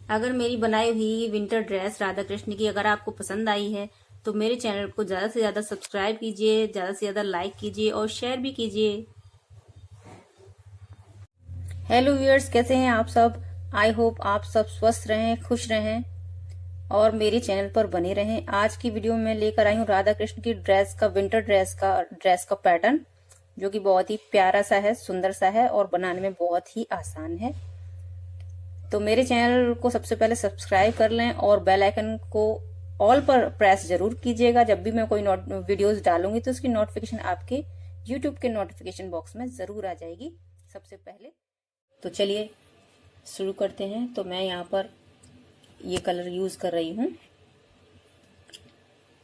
अगर मेरी बनाई हुई विंटर ड्रेस राधा कृष्ण की अगर आपको पसंद आई है तो मेरे चैनल को ज़्यादा से ज़्यादा सब्सक्राइब कीजिए, ज़्यादा से ज़्यादा लाइक कीजिए और शेयर भी कीजिए। हेलो व्यूअर्स, कैसे हैं आप सब? आई होप आप सब स्वस्थ रहें, खुश रहें और मेरे चैनल पर बने रहें। आज की वीडियो में लेकर आई हूँ राधा कृष्ण की ड्रेस का, विंटर ड्रेस का पैटर्न, जो कि बहुत ही प्यारा सा है, सुंदर सा है और बनाने में बहुत ही आसान है। तो मेरे चैनल को सबसे पहले सब्सक्राइब कर लें और बेल आइकन को ऑल पर प्रेस जरूर कीजिएगा। जब भी मैं कोई वीडियोस डालूंगी तो उसकी नोटिफिकेशन आपके यूट्यूब के नोटिफिकेशन बॉक्स में जरूर आ जाएगी सबसे पहले। तो चलिए शुरू करते हैं। तो मैं यहाँ पर ये कलर यूज कर रही हूँ।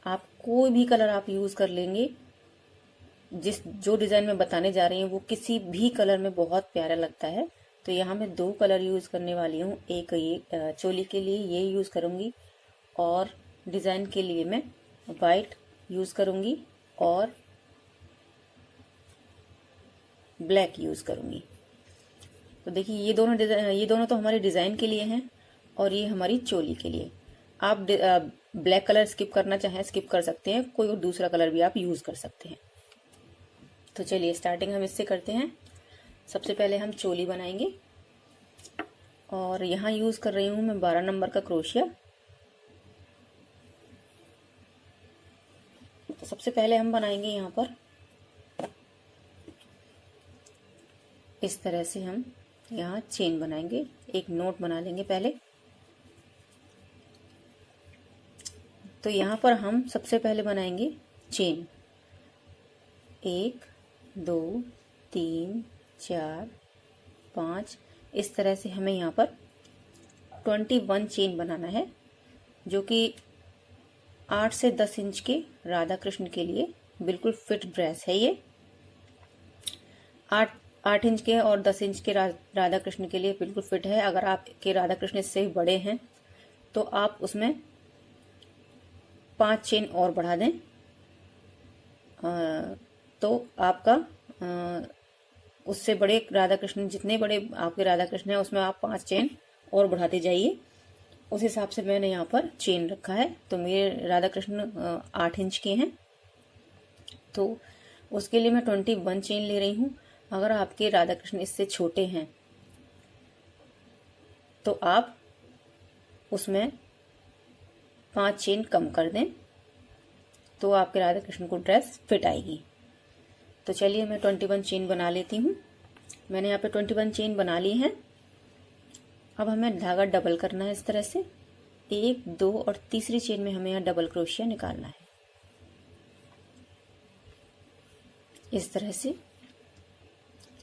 आप कोई भी कलर आप यूज कर लेंगे। जो डिजाइन में बताने जा रही हूँ वो किसी भी कलर में बहुत प्यारा लगता है। तो यहाँ मैं 2 कलर यूज करने वाली हूँ। एक ये चोली के लिए ये यूज करूंगी और डिजाइन के लिए मैं वाइट यूज करूंगी और ब्लैक यूज करूंगी। तो देखिए ये दोनों तो हमारे डिजाइन के लिए हैं और ये हमारी चोली के लिए। आप ब्लैक कलर स्किप करना चाहें स्किप कर सकते हैं, कोई और दूसरा कलर भी आप यूज कर सकते हैं। तो चलिए स्टार्टिंग हम इससे करते हैं। सबसे पहले हम चोली बनाएंगे और यहाँ यूज कर रही हूँ मैं 12 नंबर का क्रोशिया। तो सबसे पहले हम बनाएंगे यहाँ पर इस तरह से हम यहाँ चेन बनाएंगे, एक नोट बना लेंगे पहले। तो यहाँ पर हम सबसे पहले बनाएंगे चेन 1 2 3 4 5। इस तरह से हमें यहाँ पर 21 चेन बनाना है, जो कि 8 से 10 इंच के राधा कृष्ण के लिए बिल्कुल फिट ड्रेस है। ये 8 इंच के और 10 इंच के राधा कृष्ण के लिए बिल्कुल फिट है। अगर आपके राधा कृष्ण इससे बड़े हैं तो आप उसमें 5 चेन और बढ़ा दें। तो आपका उससे बड़े राधा कृष्ण, जितने बड़े आपके राधा कृष्ण है उसमें आप 5 चेन और बढ़ाते जाइए। उस हिसाब से मैंने यहाँ पर चेन रखा है। तो मेरे राधा कृष्ण 8 इंच के हैं, तो उसके लिए मैं 21 चेन ले रही हूँ। अगर आपके राधा कृष्ण इससे छोटे हैं तो आप उसमें 5 चेन कम कर दें, तो आपके राधा कृष्ण को ड्रेस फिट आएगी। तो चलिए मैं 21 चेन बना लेती हूँ। मैंने यहाँ पे 21 चेन बना ली है। अब हमें धागा डबल करना है इस तरह से। 1 2 और तीसरी चेन में हमें यहाँ डबल क्रोशिया निकालना है इस तरह से।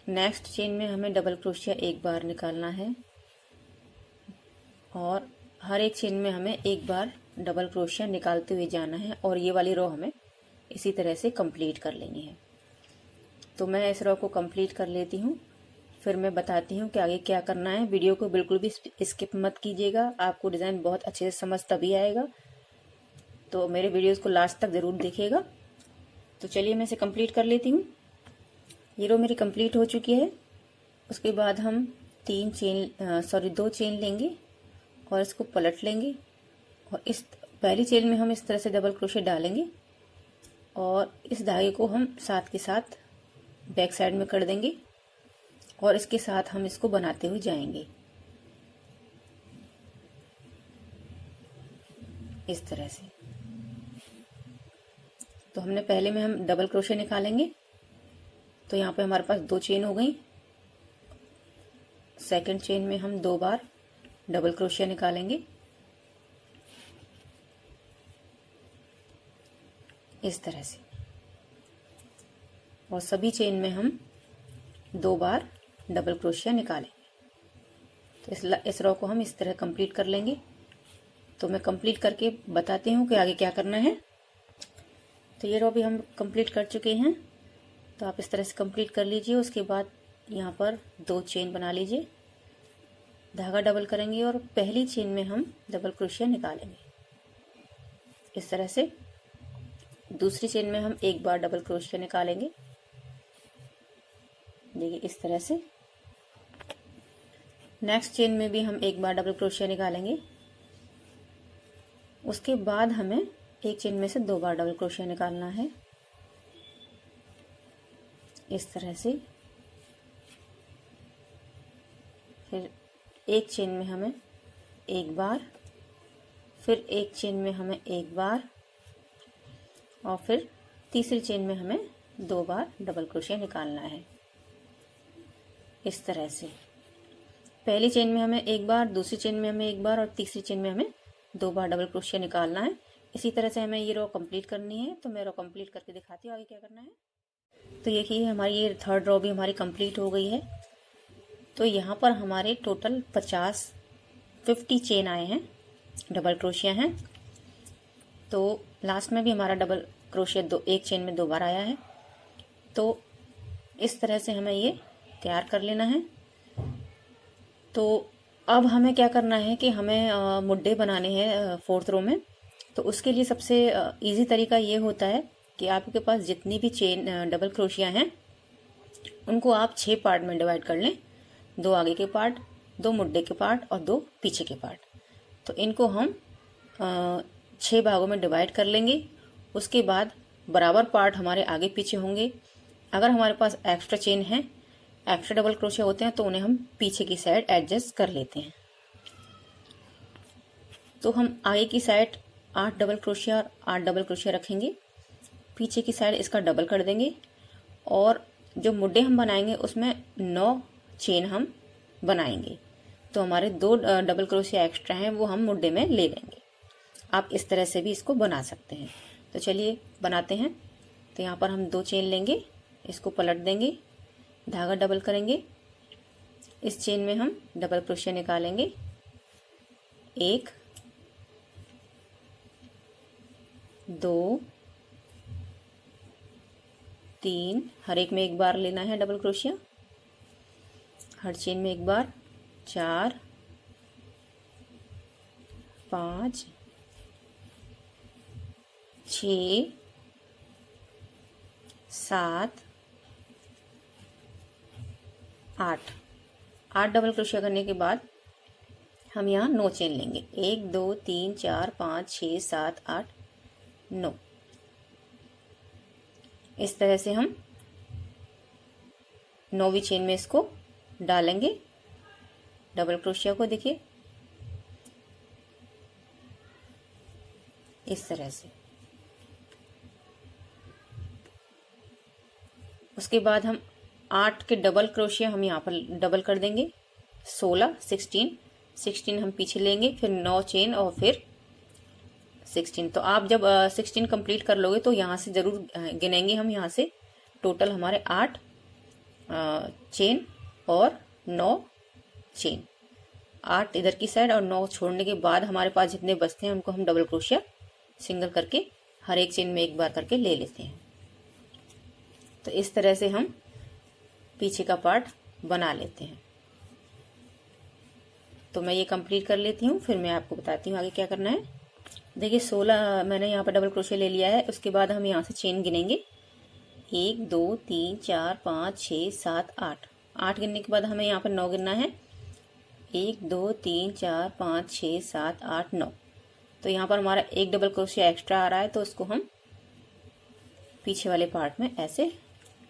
नेक्स्ट चेन में हमें डबल क्रोशिया एक बार निकालना है और हर एक चेन में हमें एक बार डबल क्रोशिया निकालते हुए जाना है और ये वाली रो हमें इसी तरह से कंप्लीट कर लेनी है। तो मैं इस रो को कंप्लीट कर लेती हूँ, फिर मैं बताती हूँ कि आगे क्या करना है। वीडियो को बिल्कुल भी स्किप मत कीजिएगा, आपको डिज़ाइन बहुत अच्छे से समझ तभी आएगा। तो मेरे वीडियोस को लास्ट तक ज़रूर देखिएगा। तो चलिए मैं इसे कंप्लीट कर लेती हूँ। ये रो मेरी कंप्लीट हो चुकी है। उसके बाद हम 2 चेन लेंगे और इसको पलट लेंगे और इस पहली चेन में हम इस तरह से डबल क्रोशिया डालेंगे और इस धागे को हम साथ के साथ बैक साइड में कर देंगे और इसके साथ हम इसको बनाते हुए जाएंगे इस तरह से। तो हमने पहले में हम डबल क्रोशिया निकालेंगे। तो यहाँ पे हमारे पास 2 चेन हो गई। सेकंड चेन में हम 2 बार डबल क्रोशिया निकालेंगे इस तरह से और सभी चेन में हम 2 बार डबल क्रोशिया निकालेंगे। तो इस रो को हम इस तरह कंप्लीट कर लेंगे। तो मैं कंप्लीट करके बताती हूँ कि आगे क्या करना है। तो ये रो भी हम कंप्लीट कर चुके हैं। तो आप इस तरह से कंप्लीट कर लीजिए। उसके बाद यहाँ पर 2 चेन बना लीजिए, धागा डबल करेंगे और पहली चेन में हम डबल क्रोशिया निकालेंगे इस तरह से। दूसरी चेन में हम एक बार डबल क्रोशिया निकालेंगे, देखिए इस तरह से। नेक्स्ट चेन में भी हम एक बार डबल क्रोशिया निकालेंगे। उसके बाद हमें एक चेन में से 2 बार डबल क्रोशिया निकालना है, इस तरह से। फिर एक चेन में हमें एक बार, फिर एक चेन में हमें एक बार, और फिर तीसरी चेन में हमें 2 बार डबल क्रोशिया निकालना है, इस तरह से। पहली चेन में हमें एक बार, दूसरी चेन में हमें एक बार और तीसरी चेन में हमें 2 बार डबल क्रोशिया निकालना है। इसी तरह से हमें ये रो कंप्लीट करनी है। तो मैं रो कंप्लीट करके दिखाती हूँ आगे क्या करना है। तो ये हमारी ये थर्ड रो भी हमारी कंप्लीट हो गई है। तो यहाँ पर हमारे टोटल 50 चेन आए हैं, डबल क्रोशिया हैं। तो लास्ट में भी हमारा डबल क्रोशिया एक चेन में 2 बार आया है। तो इस तरह से हमें ये तैयार कर लेना है। तो अब हमें क्या करना है कि हमें मुड्डे बनाने हैं 4th रो में। तो उसके लिए सबसे इजी तरीका ये होता है कि आपके पास जितनी भी चेन डबल क्रोशिया हैं उनको आप 6 पार्ट में डिवाइड कर लें। 2 आगे के पार्ट, 2 मुड्डे के पार्ट और 2 पीछे के पार्ट। तो इनको हम 6 भागों में डिवाइड कर लेंगे। उसके बाद बराबर पार्ट हमारे आगे पीछे होंगे। अगर हमारे पास एक्स्ट्रा चेन है, एक्स्ट्रा डबल क्रोशिया होते हैं, तो उन्हें हम पीछे की साइड एडजस्ट कर लेते हैं। तो हम आगे की साइड 8 डबल क्रोशिया और 8 डबल क्रोशिया रखेंगे। पीछे की साइड इसका डबल कर देंगे और जो मुड्डे हम बनाएंगे उसमें 9 चेन हम बनाएंगे। तो हमारे 2 डबल क्रोशिया एक्स्ट्रा हैं वो हम मुड्डे में ले लेंगे। आप इस तरह से भी इसको बना सकते हैं। तो चलिए बनाते हैं। तो यहाँ पर हम 2 चेन लेंगे, इसको पलट देंगे, धागा डबल करेंगे। इस चेन में हम डबल क्रोशिया निकालेंगे, 1 2 3, हर एक में एक बार लेना है डबल क्रोशिया, हर चेन में एक बार, 4 5 6 7 8 डबल क्रोशिया करने के बाद हम यहाँ 9 चेन लेंगे, 1 2 3 4 5 6 7 8 9। इस तरह से हम 9वीं चेन में इसको डालेंगे डबल क्रोशिया को। देखिए इस तरह से। उसके बाद हम 8 के डबल क्रोशिया हम यहाँ पर डबल कर देंगे, 16 16 हम पीछे लेंगे, फिर 9 चेन और फिर 16। तो आप जब 16 कंप्लीट कर लोगे तो यहाँ से ज़रूर गिनेंगे हम। यहाँ से टोटल हमारे 8 चेन और 9 चेन, 8 इधर की साइड और 9 छोड़ने के बाद हमारे पास जितने बचते हैं उनको हम डबल क्रोशिया सिंगल करके हर एक चेन में एक बार करके ले लेते हैं। तो इस तरह से हम पीछे का पार्ट बना लेते हैं। तो मैं ये कंप्लीट कर लेती हूँ, फिर मैं आपको बताती हूँ आगे क्या करना है। देखिए 16 मैंने यहाँ पर डबल क्रोशिया ले लिया है। उसके बाद हम यहाँ से चेन गिनेंगे, 1 2 3 4 5 6 7 8। 8 गिनने के बाद हमें यहाँ पर 9 गिनना है, 1 2 3 4 5 6 7 8 9। तो यहाँ पर हमारा एक डबल क्रोशिया एक्स्ट्रा आ रहा है, तो उसको हम पीछे वाले पार्ट में ऐसे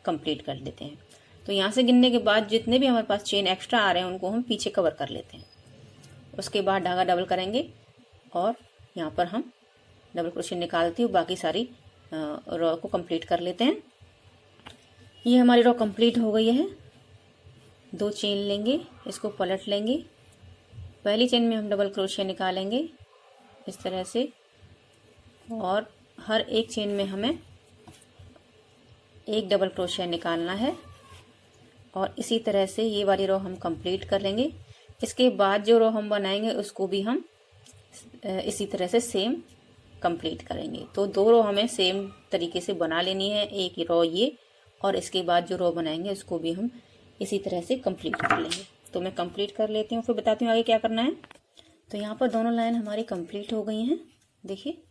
कंप्लीट कर देते हैं। तो यहाँ से गिनने के बाद जितने भी हमारे पास चेन एक्स्ट्रा आ रहे हैं उनको हम पीछे कवर कर लेते हैं। उसके बाद धागा डबल करेंगे और यहाँ पर हम डबल क्रोशिया निकालती हूँ, बाकी सारी रो को कंप्लीट कर लेते हैं। ये हमारी रो कंप्लीट हो गई है। 2 चेन लेंगे, इसको पलट लेंगे, पहली चेन में हम डबल क्रोशिया निकालेंगे इस तरह से, और हर एक चेन में हमें एक डबल क्रोशिया निकालना है। और इसी तरह से ये वाली रो हम कंप्लीट कर लेंगे। इसके बाद जो रो हम बनाएंगे उसको भी हम इसी तरह से सेम कंप्लीट करेंगे। तो 2 रो हमें सेम तरीके से बना लेनी है, एक रो ये, और इसके बाद जो रो बनाएंगे उसको भी हम इसी तरह से कंप्लीट कर लेंगे। तो मैं कंप्लीट कर लेती हूँ, फिर बताती हूँ आगे क्या करना है। तो यहाँ पर दोनों लाइन हमारी कंप्लीट हो गई हैं। देखिए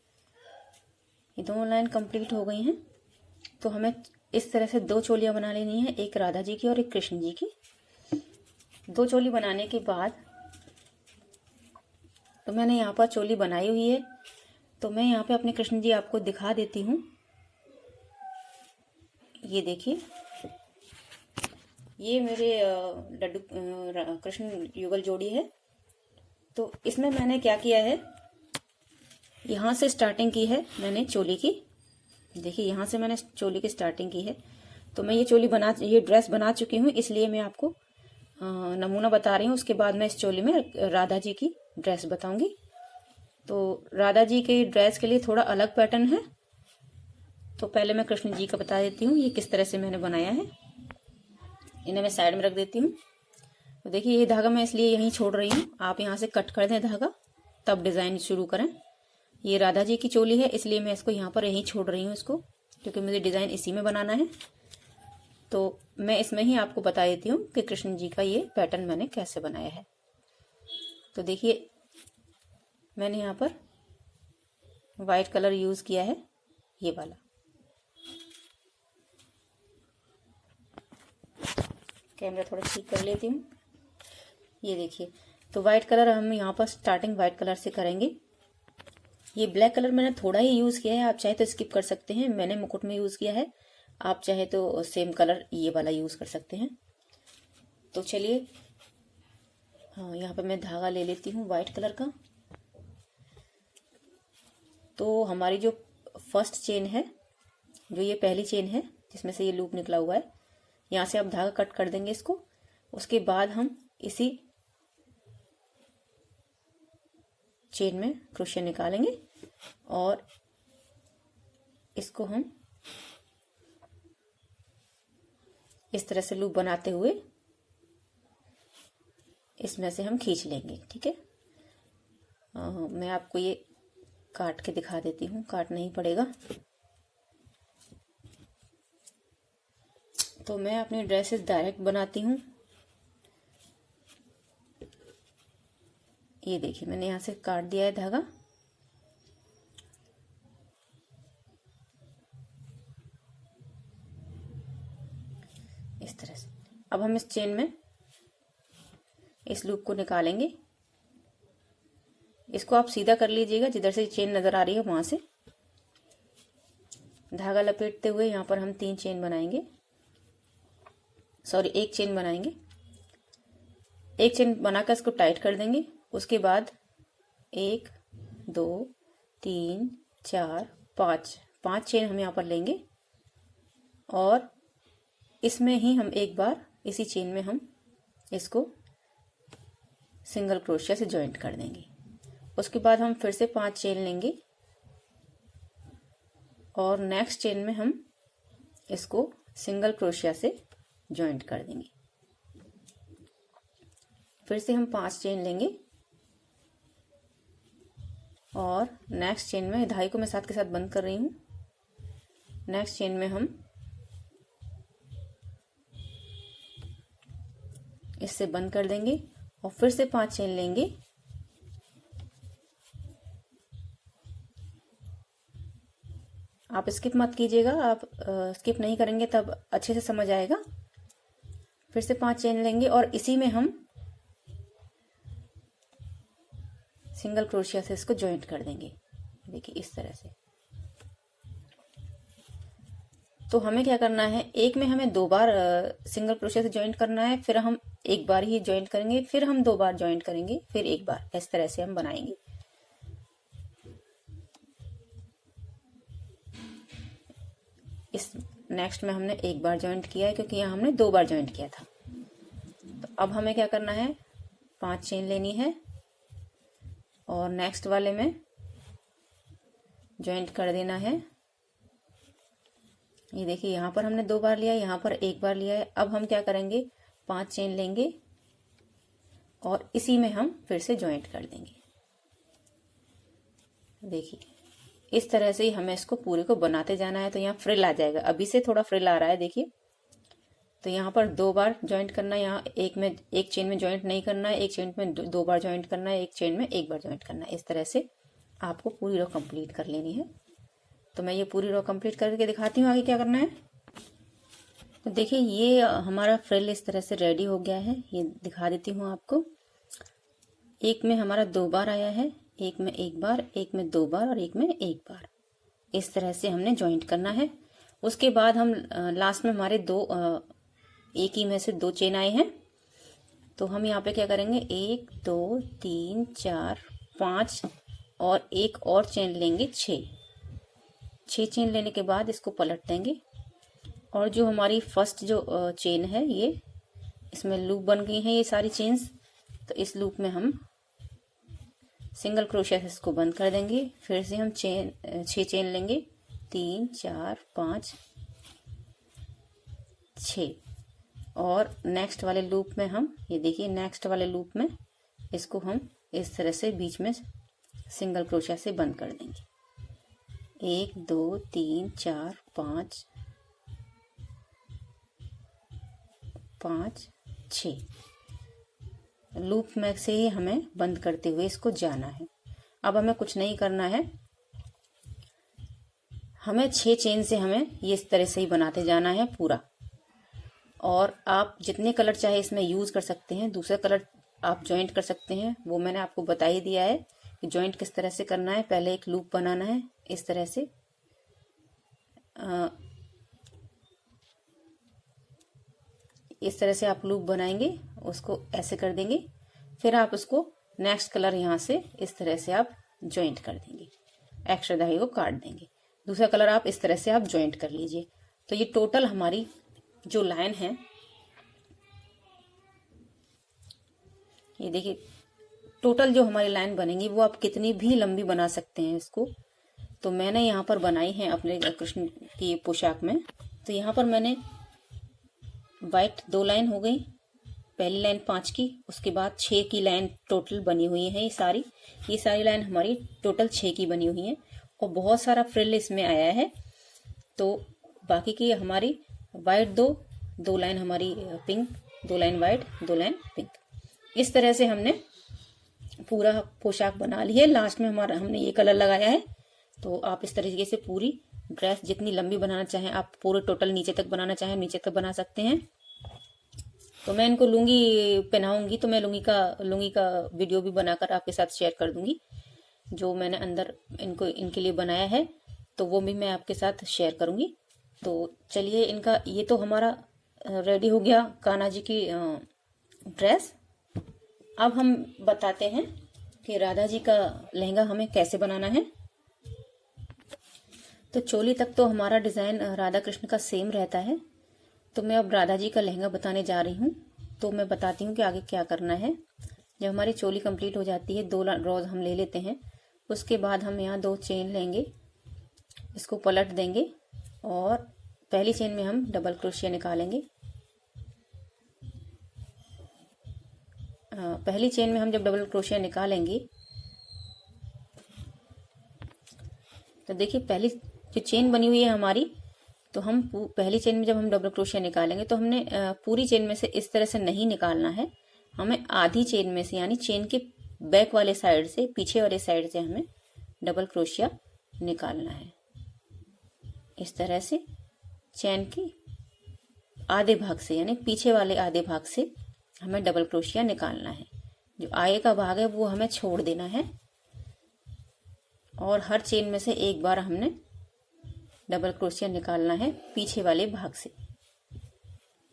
ये दोनों लाइन कंप्लीट हो गई हैं। तो हमें इस तरह से 2 चोलियाँ बना लेनी है, एक राधा जी की और एक कृष्ण जी की। 2 चोली बनाने के बाद तो मैंने यहाँ पर चोली बनाई हुई है। तो मैं यहाँ पे अपने कृष्ण जी आपको दिखा देती हूँ। ये देखिए, ये मेरे लड्डू कृष्ण युगल जोड़ी है। तो इसमें मैंने क्या किया है, यहाँ से स्टार्टिंग की है मैंने चोली की। देखिए, यहाँ से मैंने चोली की स्टार्टिंग की है। तो मैं ये ड्रेस बना चुकी हूँ, इसलिए मैं आपको नमूना बता रही हूँ। उसके बाद मैं इस चोली में राधा जी की ड्रेस बताऊंगी। तो राधा जी के ड्रेस के लिए थोड़ा अलग पैटर्न है। तो पहले मैं कृष्ण जी का बता देती हूँ, ये किस तरह से मैंने बनाया है। इन्हें मैं साइड में रख देती हूँ। तो देखिए, ये धागा मैं इसलिए यहीं छोड़ रही हूँ, आप यहाँ से कट कर दें धागा, तब डिज़ाइन शुरू करें। ये राधा जी की चोली है, इसलिए मैं इसको यहाँ पर यहीं छोड़ रही हूँ इसको, क्योंकि मुझे डिज़ाइन इसी में बनाना है। तो मैं इसमें ही आपको बता देती हूँ कि कृष्ण जी का ये पैटर्न मैंने कैसे बनाया है। तो देखिए, मैंने यहाँ पर वाइट कलर यूज़ किया है, ये वाला। कैमरा थोड़ा ठीक कर लेती हूँ। ये देखिए, तो वाइट कलर हम यहाँ पर स्टार्टिंग वाइट कलर से करेंगे। ये ब्लैक कलर मैंने थोड़ा ही यूज़ किया है, आप चाहे तो स्किप कर सकते हैं। मैंने मुकुट में यूज़ किया है, आप चाहे तो सेम कलर ये वाला यूज़ कर सकते हैं। तो चलिए, हाँ, यहाँ पर मैं धागा ले लेती हूँ वाइट कलर का। तो हमारी जो फर्स्ट चेन है, जो ये पहली चेन है जिसमें से ये लूप निकला हुआ है, यहाँ से आप धागा कट कर देंगे इसको। उसके बाद हम इसी चेन में क्रोशिया निकालेंगे और इसको हम इस तरह से लूप बनाते हुए इसमें से हम खींच लेंगे। ठीक है, मैं आपको ये काट के दिखा देती हूँ, काटना ही पड़ेगा। तो मैं अपनी ड्रेसेस डायरेक्ट बनाती हूँ। ये देखिए, मैंने यहाँ से काट दिया है धागा। इस तरह से अब हम इस चेन में इस लूप को निकालेंगे। इसको आप सीधा कर लीजिएगा, जिधर से चेन नजर आ रही है वहां से धागा लपेटते हुए यहाँ पर हम 3 चेन बनाएंगे, सॉरी 1 चेन बनाएंगे। 1 चेन बनाकर इसको टाइट कर देंगे। उसके बाद 1 2 3 4 5 चेन हम यहाँ पर लेंगे और इसमें ही हम एक बार इसी चेन में हम इसको सिंगल क्रोशिया से जॉइंट कर देंगे। उसके बाद हम फिर से 5 चेन लेंगे और नेक्स्ट चेन में हम इसको सिंगल क्रोशिया से जॉइंट कर देंगे। फिर से हम 5 चेन लेंगे और नेक्स्ट चेन में, धागे को मैं साथ के साथ बंद कर रही हूँ, नेक्स्ट चेन में हम इससे बंद कर देंगे और फिर से 5 चेन लेंगे। आप स्किप मत कीजिएगा, आप स्किप नहीं करेंगे तब अच्छे से समझ आएगा। फिर से 5 चेन लेंगे और इसी में हम सिंगल क्रोशिया से इसको जॉइंट कर देंगे। देखिए, इस तरह से। तो हमें क्या करना है, एक में हमें 2 बार सिंगल क्रोशिया से जॉइंट करना है, फिर हम एक बार ही जॉइंट करेंगे, फिर हम 2 बार जॉइंट करेंगे, फिर एक बार। इस तरह से हम बनाएंगे। इस नेक्स्ट में हमने एक बार जॉइंट किया है, क्योंकि यहाँ हमने 2 बार जॉइंट किया था। तो अब हमें क्या करना है, 5 चेन लेनी है और नेक्स्ट वाले में जॉइंट कर देना है। ये देखिए, यहाँ पर हमने 2 बार लिया है, यहाँ पर 1 बार लिया है। अब हम क्या करेंगे, 5 चेन लेंगे और इसी में हम फिर से जॉइंट कर देंगे। देखिए, इस तरह से ही हमें इसको पूरे को बनाते जाना है। तो यहाँ फ्रिल आ जाएगा, अभी से थोड़ा फ्रिल आ रहा है, देखिए। तो यहाँ पर 2 बार जॉइंट करना है, यहाँ एक चेन में जॉइंट नहीं करना है, एक चेन में 2 बार जॉइंट करना है, एक चेन में 1 बार जॉइंट करना है। इस तरह से आपको पूरी रो कंप्लीट कर लेनी है। तो मैं ये पूरी रो कंप्लीट करके दिखाती हूँ आगे क्या करना है। तो देखिए ये हमारा फ्रिल इस तरह से रेडी हो गया है। ये दिखा देती हूँ आपको। एक में हमारा 2 बार आया है, एक में 1 बार, एक में 2 बार और एक में 1 बार। इस तरह से हमने जॉइंट करना है। उसके बाद हम लास्ट में हमारे एक ही में से 2 चेन आए हैं, तो हम यहाँ पे क्या करेंगे, 1 2 3 4 5 और एक और चेन लेंगे, 6 चेन लेने के बाद इसको पलट देंगे। और जो हमारी फर्स्ट जो चेन है, ये इसमें लूप बन गई है ये सारी चेन्स, तो इस लूप में हम सिंगल क्रोशिया से इसको बंद कर देंगे। फिर से हम 6 चेन लेंगे, 3 4 5 6 और नेक्स्ट वाले लूप में हम ये देखिए, नेक्स्ट वाले लूप में इसको हम इस तरह से बीच में सिंगल क्रोशिया से बंद कर देंगे। 1 2 3 4 5 5 6 लूप में से ही हमें बंद करते हुए इसको जाना है। अब हमें कुछ नहीं करना है, हमें 6 चेन से हमें ये इस तरह से ही बनाते जाना है पूरा। और आप जितने कलर चाहे इसमें यूज कर सकते हैं, दूसरा कलर आप जॉइंट कर सकते हैं, वो मैंने आपको बता ही दिया है कि जॉइंट किस तरह से करना है। पहले एक लूप बनाना है इस तरह से, इस तरह से आप लूप बनाएंगे, उसको ऐसे कर देंगे, फिर आप उसको नेक्स्ट कलर यहाँ से इस तरह से आप जॉइंट कर देंगे, एक्स्ट्रा धागे को काट देंगे। दूसरा कलर आप इस तरह से आप जॉइंट कर लीजिए। तो ये टोटल हमारी जो लाइन है, ये देखिए टोटल जो हमारी लाइन बनेगी वो आप कितनी भी लंबी बना सकते हैं इसको। तो मैंने यहाँ पर बनाई है अपने कृष्ण की पोशाक में। तो यहाँ पर मैंने वाइट 2 लाइन हो गई, पहली लाइन 5 की, उसके बाद 6 की लाइन टोटल बनी हुई है। ये सारी लाइन हमारी टोटल 6 की बनी हुई है और बहुत सारा फ्रिल इसमें आया है। तो बाकी की हमारी वाइट 2 लाइन हमारी pink, 2 line white, 2 line pink, इस तरह से हमने पूरा पोशाक बना ली है। लास्ट में हमने ये कलर लगाया है। तो आप इस तरीके से पूरी ड्रेस जितनी लंबी बनाना चाहें, आप पूरे टोटल नीचे तक बनाना चाहें नीचे तक बना सकते हैं। तो मैं इनको लुंगी पहनाऊंगी, तो मैं लुंगी का वीडियो भी बनाकर आपके साथ शेयर कर दूंगी, जो मैंने अंदर इनके लिए बनाया है, तो वो भी मैं आपके साथ शेयर करूंगी। तो चलिए, ये तो हमारा रेडी हो गया कान्हा जी की ड्रेस। अब हम बताते हैं कि राधा जी का लहंगा हमें कैसे बनाना है। तो चोली तक तो हमारा डिजाइन राधा कृष्ण का सेम रहता है। तो मैं अब राधा जी का लहंगा बताने जा रही हूँ। तो मैं बताती हूँ कि आगे क्या करना है। जब हमारी चोली कंप्लीट हो जाती है, 2 रोज हम ले लेते हैं, उसके बाद हम यहाँ 2 चेन लेंगे, इसको पलट देंगे और पहली चेन में हम डबल क्रोशिया निकालेंगे। पहली चेन में हम जब डबल क्रोशिया निकालेंगे, तो देखिए पहली जो चेन बनी हुई है हमारी, तो हम पहली चेन में जब हम डबल क्रोशिया निकालेंगे तो हमने पूरी चेन में से इस तरह से नहीं निकालना है, हमें आधी चेन में से, यानी चेन के बैक वाले साइड से, पीछे वाले साइड से हमें डबल क्रोशिया निकालना है। इस तरह से चेन के आधे भाग से, यानी पीछे वाले आधे भाग से हमें डबल क्रोशिया निकालना है। जो आगे का भाग है वो हमें छोड़ देना है और हर चेन में से एक बार हमने डबल क्रोशिया निकालना है पीछे वाले भाग से।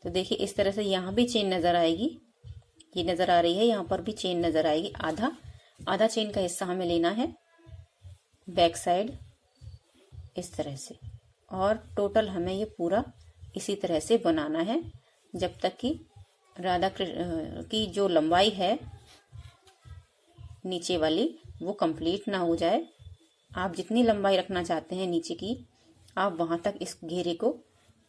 तो देखिए इस तरह से यहाँ भी चेन नजर आएगी, ये नजर आ रही है, यहाँ पर भी चेन नजर आएगी। आधा चेन का हिस्सा हमें लेना है बैक साइड इस तरह से, और टोटल हमें ये पूरा इसी तरह से बनाना है जब तक कि राधा कृष्ण की जो लंबाई है नीचे वाली वो कंप्लीट ना हो जाए। आप जितनी लंबाई रखना चाहते हैं नीचे की, आप वहां तक इस घेरे को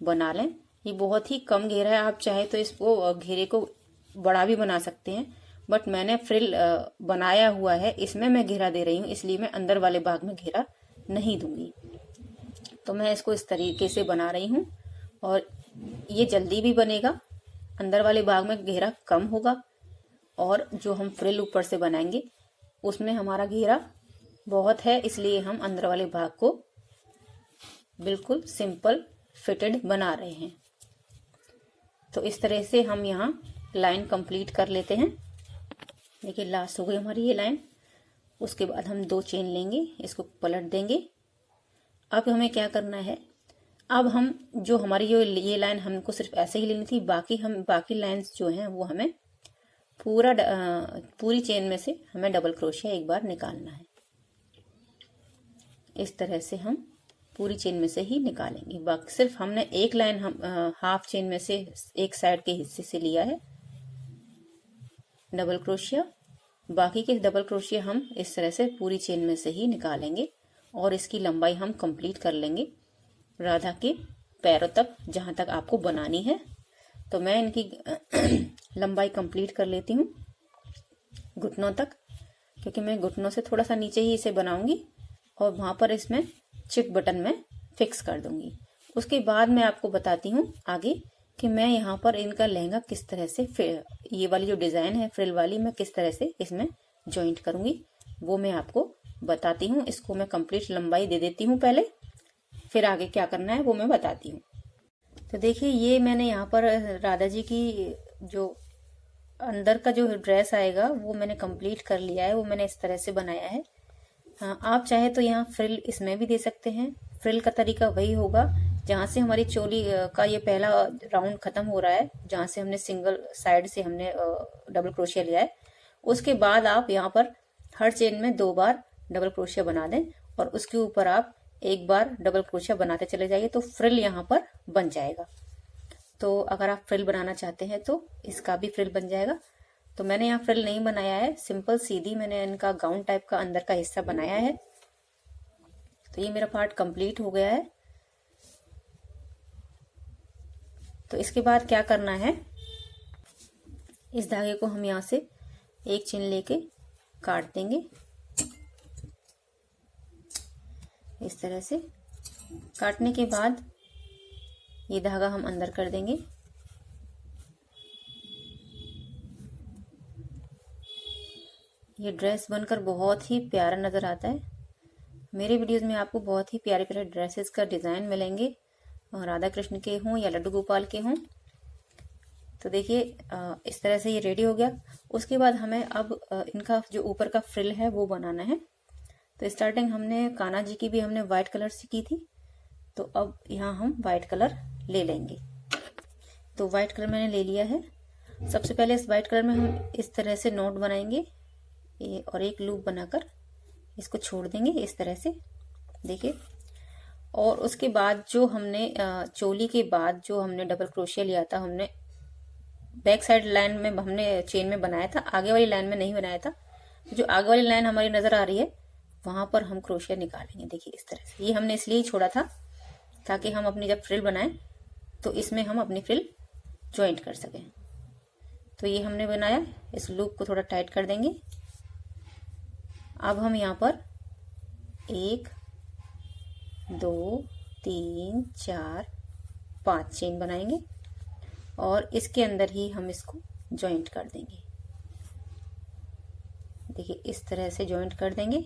बना लें। ये बहुत ही कम घेरा है, आप चाहे तो इसको घेरे को बड़ा भी बना सकते हैं, बट मैंने फ्रिल बनाया हुआ है, इसमें मैं घेरा दे रही हूँ, इसलिए मैं अंदर वाले भाग में घेरा नहीं दूंगी। तो मैं इसको इस तरीके से बना रही हूँ और ये जल्दी भी बनेगा, अंदर वाले भाग में घेरा कम होगा, और जो हम फ्रिल ऊपर से बनाएंगे उसमें हमारा घेरा बहुत है, इसलिए हम अंदर वाले भाग को बिल्कुल सिंपल फिटेड बना रहे हैं। तो इस तरह से हम यहाँ लाइन कंप्लीट कर लेते हैं। देखिए लास्ट हो गई हमारी ये लाइन। उसके बाद हम 2 चेन लेंगे, इसको पलट देंगे। अब हमें क्या करना है, अब हम जो हमारी ये लाइन हमको सिर्फ ऐसे ही लेनी थी, बाकी लाइंस जो हैं वो हमें पूरी चेन में से हमें डबल क्रोशिया एक बार निकालना है। इस तरह से हम पूरी चेन में से ही निकालेंगे। बाकी सिर्फ हमने एक लाइन हम हाफ चेन में से एक साइड के हिस्से से लिया है डबल क्रोशिया, बाकी के डबल क्रोशिया हम इस तरह से पूरी चेन में से ही निकालेंगे और इसकी लंबाई हम कंप्लीट कर लेंगे राधा के पैरों तक, जहां तक आपको बनानी है। तो मैं इनकी लंबाई कंप्लीट कर लेती हूँ घुटनों तक, क्योंकि मैं घुटनों से थोड़ा सा नीचे ही इसे बनाऊंगी और वहां पर इसमें चिक बटन में फिक्स कर दूंगी। उसके बाद मैं आपको बताती हूँ आगे कि मैं यहाँ पर इनका लहंगा किस तरह से, ये वाली जो डिजाइन है फ्रिल वाली, मैं किस तरह से इसमें जॉइंट करूंगी वो मैं आपको बताती हूँ। इसको मैं कंप्लीट लंबाई दे देती हूँ पहले, फिर आगे क्या करना है वो मैं बताती हूँ। तो देखिए ये मैंने यहाँ पर राधा जी की जो अंदर का जो ड्रेस आएगा वो मैंने कंप्लीट कर लिया है, वो मैंने इस तरह से बनाया है। हाँ, आप चाहे तो यहाँ फ्रिल इसमें भी दे सकते हैं। फ्रिल का तरीका वही होगा, जहाँ से हमारी चोली का ये पहला राउंड खत्म हो रहा है, जहाँ से हमने सिंगल साइड से हमने डबल क्रोशिया लिया है, उसके बाद आप यहाँ पर हर चेन में 2 बार डबल क्रोशिया बना दें और उसके ऊपर आप 1 बार डबल क्रोशिया बनाते चले जाइए, तो फ्रिल यहाँ पर बन जाएगा। तो अगर आप फ्रिल बनाना चाहते हैं तो इसका भी फ्रिल बन जाएगा। तो मैंने यहाँ फ्रिल नहीं बनाया है, सिंपल सीधी मैंने इनका गाउन टाइप का अंदर का हिस्सा बनाया है। तो ये मेरा पार्ट कंप्लीट हो गया है। तो इसके बाद क्या करना है, इस धागे को हम यहाँ से एक चेन लेके काट देंगे। इस तरह से काटने के बाद ये धागा हम अंदर कर देंगे। ये ड्रेस बनकर बहुत ही प्यारा नजर आता है। मेरे वीडियोस में आपको बहुत ही प्यारे प्यारे ड्रेसेस का डिजाइन मिलेंगे, राधा कृष्ण के हों या लड्डू गोपाल के हों। तो देखिए इस तरह से ये रेडी हो गया। उसके बाद हमें अब इनका जो ऊपर का फ्रिल है वो बनाना है। तो स्टार्टिंग हमने कान्हा जी की भी हमने व्हाइट कलर से की थी, तो अब यहाँ हम व्हाइट कलर ले लेंगे। तो व्हाइट कलर मैंने ले लिया है। सबसे पहले इस व्हाइट कलर में हम इस तरह से नोट बनाएंगे और एक लूप बनाकर इसको छोड़ देंगे इस तरह से, देखिए। और उसके बाद जो हमने चोली के बाद जो हमने डबल क्रोशिया लिया था, हमने बैक साइड लाइन में हमने चेन में बनाया था, आगे वाली लाइन में नहीं बनाया था। जो आगे वाली लाइन हमारी नजर आ रही है वहां पर हम क्रोशिया निकालेंगे। देखिए इस तरह से, ये हमने इसलिए छोड़ा था ताकि हम अपनी जब फ्रिल बनाएं तो इसमें हम अपनी फ्रिल ज्वाइंट कर सकें। तो ये हमने बनाया, इस लूप को थोड़ा टाइट कर देंगे। अब हम यहाँ पर 1 2 3 4 5 चेन बनाएंगे और इसके अंदर ही हम इसको ज्वाइंट कर देंगे। देखिए इस तरह से ज्वाइंट कर देंगे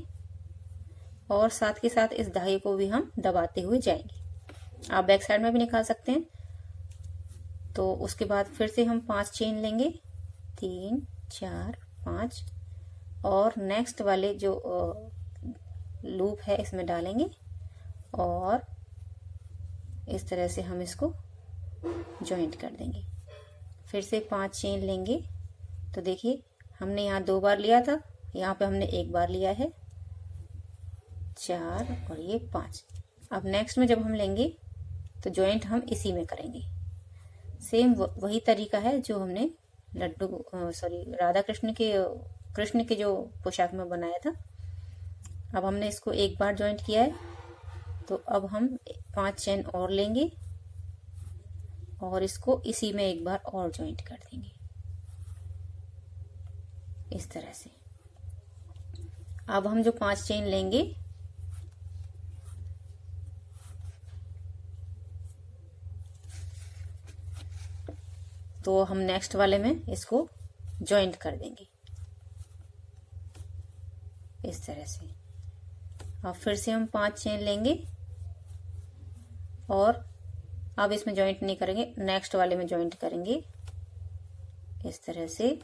और साथ के साथ इस धागे को भी हम दबाते हुए जाएंगे। आप बैक साइड में भी निकाल सकते हैं। तो उसके बाद फिर से हम 5 चेन लेंगे, 3 4 5, और नेक्स्ट वाले जो लूप है इसमें डालेंगे और इस तरह से हम इसको ज्वाइंट कर देंगे। फिर से 5 चेन लेंगे। तो देखिए हमने यहाँ 2 बार लिया था, यहाँ पे हमने 1 बार लिया है, 4 और ये 5। अब नेक्स्ट में जब हम लेंगे तो ज्वाइंट हम इसी में करेंगे। सेम वही तरीका है जो हमने राधा कृष्ण के जो पोशाक में बनाया था। अब हमने इसको 1 बार ज्वाइंट किया है, तो अब हम 5 चेन और लेंगे और इसको इसी में 1 बार और ज्वाइंट कर देंगे इस तरह से। अब हम जो 5 चेन लेंगे तो हम नेक्स्ट वाले में इसको ज्वाइंट कर देंगे इस तरह से। अब फिर से हम 5 चेन लेंगे और अब इसमें जॉइंट नहीं करेंगे, नेक्स्ट वाले में जॉइंट करेंगे। इस तरह से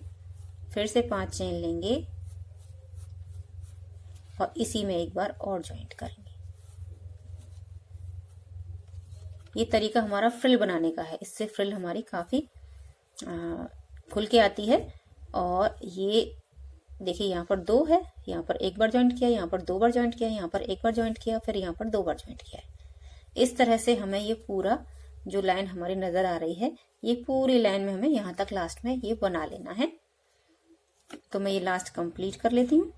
फिर से 5 चेन लेंगे और इसी में एक बार और जॉइंट करेंगे। ये तरीका हमारा फ्रिल बनाने का है, इससे फ्रिल हमारी काफी खुल के आती है। और ये देखिए यहाँ पर 2 है, यहाँ पर एक बार जॉइंट किया, यहाँ पर 2 बार जॉइंट किया, यहाँ पर एक बार जॉइंट किया, फिर यहाँ पर 2 बार जॉइंट किया है। इस तरह से हमें ये पूरा जो लाइन हमारी नजर आ रही है, ये पूरी लाइन में हमें यहाँ तक लास्ट में ये बना लेना है। तो मैं ये लास्ट कंप्लीट कर लेती हूँ।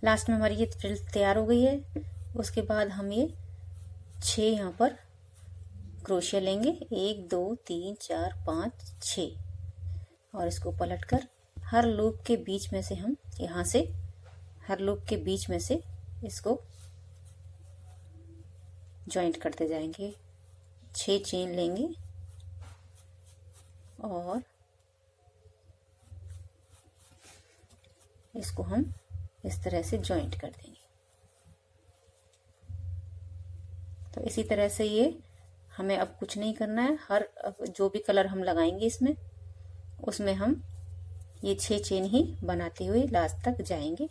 लास्ट में हमारी ये फ्रिल तैयार हो गई है। उसके बाद हम ये 6 यहाँ पर क्रोशिया लेंगे, 1 2 3 4 5 6, और इसको पलट कर हर लूप के बीच में से हम यहाँ से हर लूप के बीच में से इसको जॉइंट करते जाएंगे। 6 चेन लेंगे और इसको हम इस तरह से जॉइंट कर देंगे। तो इसी तरह से ये हमें अब कुछ नहीं करना है। हर जो भी कलर हम लगाएंगे इसमें, उसमें हम ये 6 चेन ही बनाते हुए लास्ट तक जाएंगे।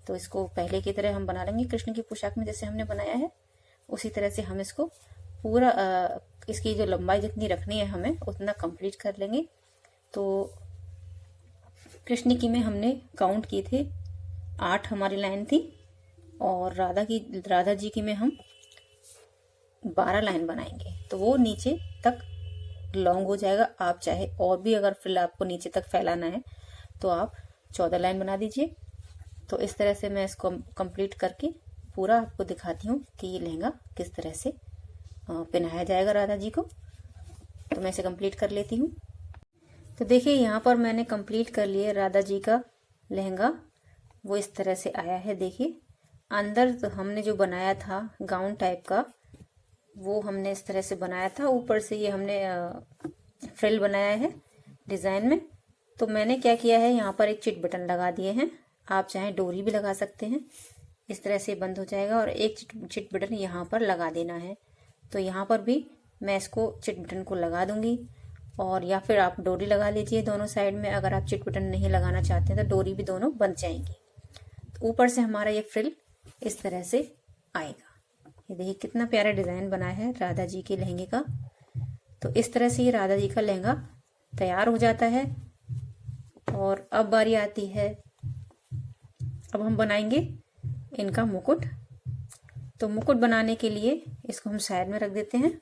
तो इसको पहले की तरह हम बना लेंगे, कृष्ण की पोशाक में जैसे हमने बनाया है उसी तरह से हम इसको पूरा इसकी जो लंबाई जितनी रखनी है हमें उतना कंप्लीट कर लेंगे। तो कृष्ण की में हमने काउंट किए थे 8 हमारी लाइन थी, और राधा जी की में हम 12 लाइन बनाएंगे। तो वो नीचे तक लॉन्ग हो जाएगा। आप चाहे और भी अगर फिर आपको नीचे तक फैलाना है तो आप 14 लाइन बना दीजिए। तो इस तरह से मैं इसको कंप्लीट करके पूरा आपको दिखाती हूँ कि ये लहंगा किस तरह से पहनाया जाएगा राधा जी को। तो मैं इसे कंप्लीट कर लेती हूँ। तो देखिए यहाँ पर मैंने कंप्लीट कर लिया राधा जी का लहंगा, वो इस तरह से आया है। देखिए अंदर तो हमने जो बनाया था गाउन टाइप का, वो हमने इस तरह से बनाया था। ऊपर से ये हमने फ्रिल बनाया है डिजाइन में। तो मैंने क्या किया है, यहाँ पर एक चिट बटन लगा दिए हैं। आप चाहे डोरी भी लगा सकते हैं, इस तरह से बंद हो जाएगा। और एक चिट बटन यहाँ पर लगा देना है। तो यहाँ पर भी मैं इसको चिट बटन को लगा दूंगी, और या फिर आप डोरी लगा लीजिए दोनों साइड में। अगर आप चिट बटन नहीं लगाना चाहते हैं तो डोरी भी दोनों बन जाएंगी। तो ऊपर से हमारा ये फ्रिल इस तरह से आएगा। ये देखिए कितना प्यारा डिजाइन बना है राधा जी के लहंगे का। तो इस तरह से ये राधा जी का लहंगा तैयार हो जाता है। और अब बारी आती है, अब हम बनाएंगे इनका मुकुट। तो मुकुट बनाने के लिए इसको हम साइड में रख देते हैं।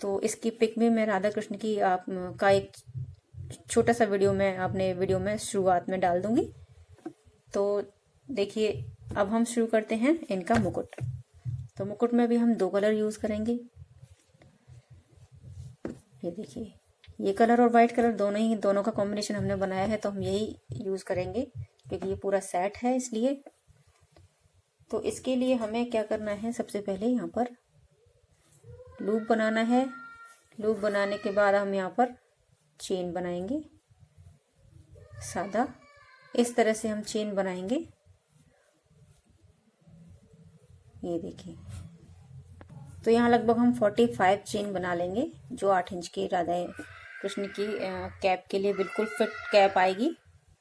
तो इसकी पिक में मैं राधा कृष्ण की का एक छोटा सा वीडियो मैं अपने वीडियो में शुरुआत में डाल दूंगी। तो देखिए अब हम शुरू करते हैं इनका मुकुट। तो मुकुट में भी हम 2 कलर यूज करेंगे। ये देखिए ये कलर और व्हाइट कलर दोनों का कॉम्बिनेशन हमने बनाया है, तो हम यही यूज करेंगे क्योंकि ये पूरा सेट है इसलिए। तो इसके लिए हमें क्या करना है, सबसे पहले यहाँ पर लूप बनाना है। लूप बनाने के बाद हम यहाँ पर चेन बनाएंगे सादा। इस तरह से हम चेन बनाएंगे। ये देखिए तो यहाँ लगभग हम 45 चेन बना लेंगे, जो 8 इंच की राधा कृष्ण की कैप के लिए बिल्कुल फिट कैप आएगी।